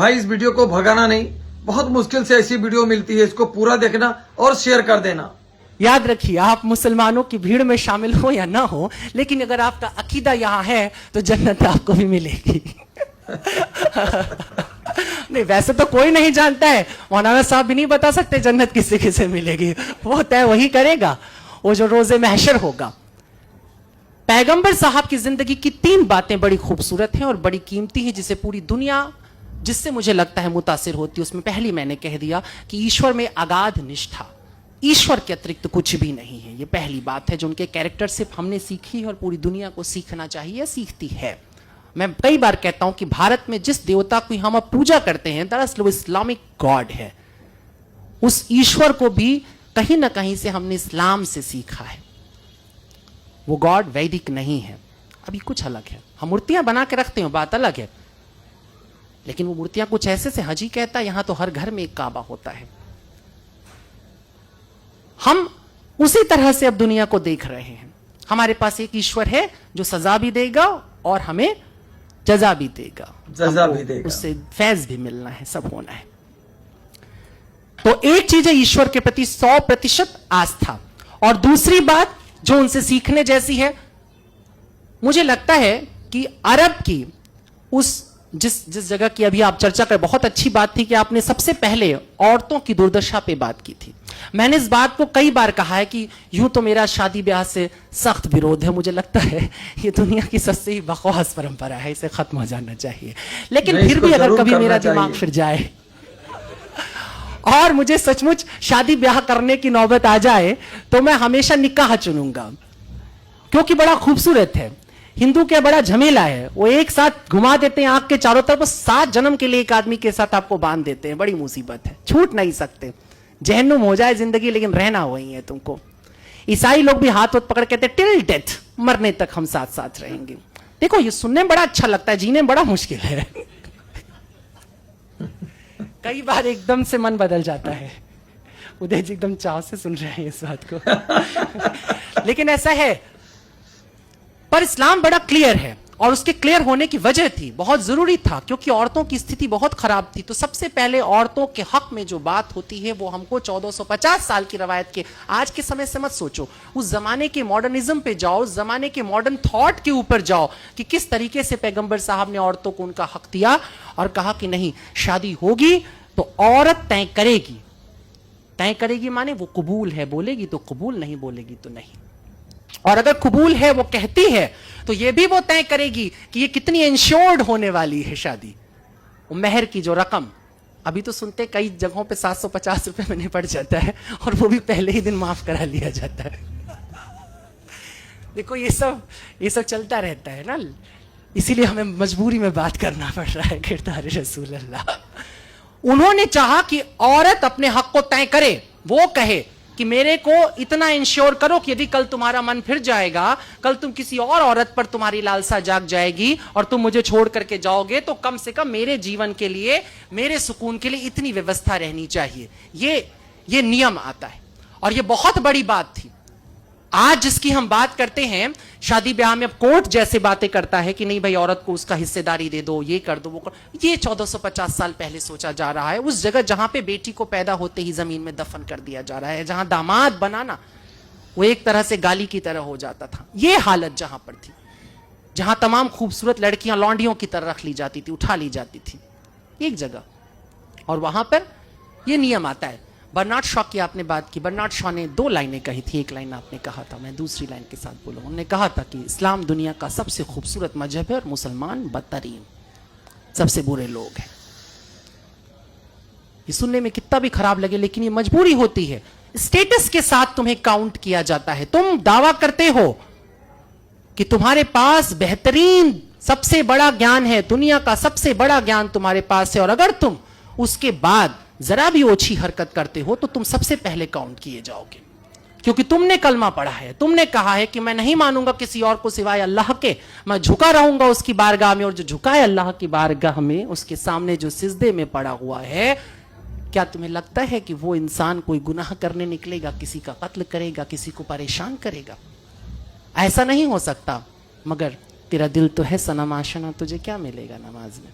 भाई इस वीडियो को भगाना नहीं, बहुत मुश्किल से ऐसी वीडियो मिलती है, इसको पूरा देखना और शेयर कर देना। याद रखिए, आप मुसलमानों की भीड़ में शामिल हो या ना हो, लेकिन अगर आपका अकीदा यहां है तो जन्नत आपको भी मिलेगी। नहीं, वैसे तो कोई नहीं जानता है, मौलाना साहब भी नहीं बता सकते जन्नत किसे किसे मिलेगी, वो तय वही करेगा, वो जो रोजे महशर होगा। पैगंबर साहब की जिंदगी की 3 बातें बड़ी खूबसूरत हैं और बड़ी कीमती हैं, जिसे पूरी दुनिया, जिससे मुझे लगता है मुतासिर होती है। उसमें पहली मैंने कह दिया कि ईश्वर में अगाध निष्ठा, ईश्वर के अतिरिक्त कुछ भी नहीं है। ये पहली बात है जो उनके कैरेक्टर से हमने सीखी है और पूरी दुनिया को सीखना चाहिए, सीखती है। मैं कई बार कहता हूं कि भारत में जिस देवता की हम अब पूजा करते हैं, दरअसल वो इस्लामिक गॉड है। उस ईश्वर को भी कहीं ना कहीं से हमने इस्लाम से सीखा है। वो गॉड वैदिक नहीं है, अभी कुछ अलग है। हम मूर्तियां बना के रखते हैं, बात अलग है, लेकिन वो मूर्तियां कुछ ऐसे से हजी कहता है, यहां तो हर घर में एक काबा होता है। हम उसी तरह से अब दुनिया को देख रहे हैं। हमारे पास एक ईश्वर है जो सजा भी देगा और हमें जजा भी देगा, उससे फैज भी मिलना है, सब होना है। तो एक चीज है ईश्वर के प्रति 100% आस्था, और दूसरी बात जो उनसे सीखने जैसी है, मुझे लगता है कि अरब की उस जिस जगह की अभी आप चर्चा कर, बहुत अच्छी बात थी कि आपने सबसे पहले औरतों की दुर्दशा पे बात की थी। मैंने इस बात को कई बार कहा है कि यूं तो मेरा शादी ब्याह से सख्त विरोध है, मुझे लगता है ये दुनिया की सबसे ही बकवास परंपरा है, इसे खत्म हो जाना चाहिए। लेकिन फिर भी अगर कभी मेरा दिमाग फिर जाए और मुझे सचमुच शादी ब्याह करने की नौबत आ जाए, तो मैं हमेशा निकाह चुनूंगा, क्योंकि बड़ा खूबसूरत है। हिंदू क्या बड़ा झमेला है, वो एक साथ घुमा देते हैं आंख के चारों तरफ, 7 जन्म के लिए एक आदमी के साथ आपको बांध देते हैं। बड़ी मुसीबत है, छूट नहीं सकते। जहन्नुम हो जाए जिंदगी, लेकिन रहना वही है तुमको। ईसाई लोग भी हाथ हाथ पकड़ कहते टिल डेथ, मरने तक हम साथ साथ रहेंगे। देखो ये सुनने में बड़ा अच्छा लगता है, जीने में बड़ा मुश्किल है। कई बार एकदम से मन बदल जाता है। उदय जी एकदम चाव से सुन रहे हैं इस बात को। लेकिन ऐसा है, पर इस्लाम बड़ा क्लियर है, और उसके क्लियर होने की वजह थी, बहुत जरूरी था, क्योंकि औरतों की स्थिति बहुत खराब थी। तो सबसे पहले औरतों के हक में जो बात होती है वो हमको 1450 साल की रवायत के, आज के समय से मत सोचो, उस जमाने के मॉडर्निज्म पे जाओ, उस जमाने के मॉडर्न थॉट के ऊपर जाओ कि किस तरीके से पैगंबर साहब ने औरतों को उनका हक दिया और कहा कि नहीं, शादी होगी तो औरत तय करेगी। तय करेगी माने वो कबूल है बोलेगी तो कबूल, नहीं बोलेगी तो नहीं। और अगर कबूल है, वो कहती है, तो ये भी वो तय करेगी कि ये कितनी इंश्योर्ड होने वाली है शादी। वो मेहर की जो रकम, अभी तो सुनते कई जगहों पे 750 रुपए में निपट जाता है, और वो भी पहले ही दिन माफ करा लिया जाता है। देखो ये सब चलता रहता है ना, इसीलिए हमें मजबूरी में बात करना पड़ रहा है। किरदार रसूल अल्लाह, उन्होंने चाहा कि औरत अपने हक को तय करे, वो कहे कि मेरे को इतना इंश्योर करो कि यदि कल तुम्हारा मन फिर जाएगा, कल तुम किसी और औरत पर तुम्हारी लालसा जाग जाएगी और तुम मुझे छोड़ करके जाओगे, तो कम से कम मेरे जीवन के लिए, मेरे सुकून के लिए इतनी व्यवस्था रहनी चाहिए। ये नियम आता है, और ये बहुत बड़ी बात थी। आज जिसकी हम बात करते हैं, शादी ब्याह में अब कोर्ट जैसे बातें करता है कि नहीं भाई औरत को उसका हिस्सेदारी दे दो, ये कर दो, वो कर, ये 1450 साल पहले सोचा जा रहा है। उस जगह जहां पे बेटी को पैदा होते ही जमीन में दफन कर दिया जा रहा है, जहां दामाद बनाना वो एक तरह से गाली की तरह हो जाता था, ये हालत जहां पर थी, जहां तमाम खूबसूरत लड़कियां लौंडियों की तरह रख ली जाती थी, उठा ली जाती थी एक जगह, और वहां पर यह नियम आता है। बर्नार्ड शॉ की आपने बात की, बर्नार्ड शॉ ने 2 लाइनें कही थी, एक लाइन आपने कहा था, मैं दूसरी लाइन के साथ बोलूं। उन्होंने कहा था कि इस्लाम दुनिया का सबसे खूबसूरत मजहब है और मुसलमान बदतरीन, सबसे बुरे लोग हैं। ये सुनने में कितना भी खराब लगे, लेकिन ये मजबूरी होती है। स्टेटस के साथ तुम्हें काउंट किया जाता है। तुम दावा करते हो कि तुम्हारे पास बेहतरीन सबसे बड़ा ज्ञान है, दुनिया का सबसे बड़ा ज्ञान तुम्हारे पास है, और अगर तुम उसके बाद जरा भी ओछी हरकत करते हो तो तुम सबसे पहले काउंट किए जाओगे, क्योंकि तुमने कलमा पढ़ा है, तुमने कहा है कि मैं नहीं मानूंगा किसी और को सिवाय अल्लाह के, मैं झुका रहूंगा उसकी बारगाह में, और जो झुका है अल्लाह की बारगाह में, उसके सामने जो सिजदे में पड़ा हुआ है, क्या तुम्हें लगता है कि वो इंसान कोई गुनाह करने निकलेगा, किसी का कत्ल करेगा, किसी को परेशान करेगा? ऐसा नहीं हो सकता। मगर तेरा दिल तो है सनम आशना, तुझे क्या मिलेगा नमाज में?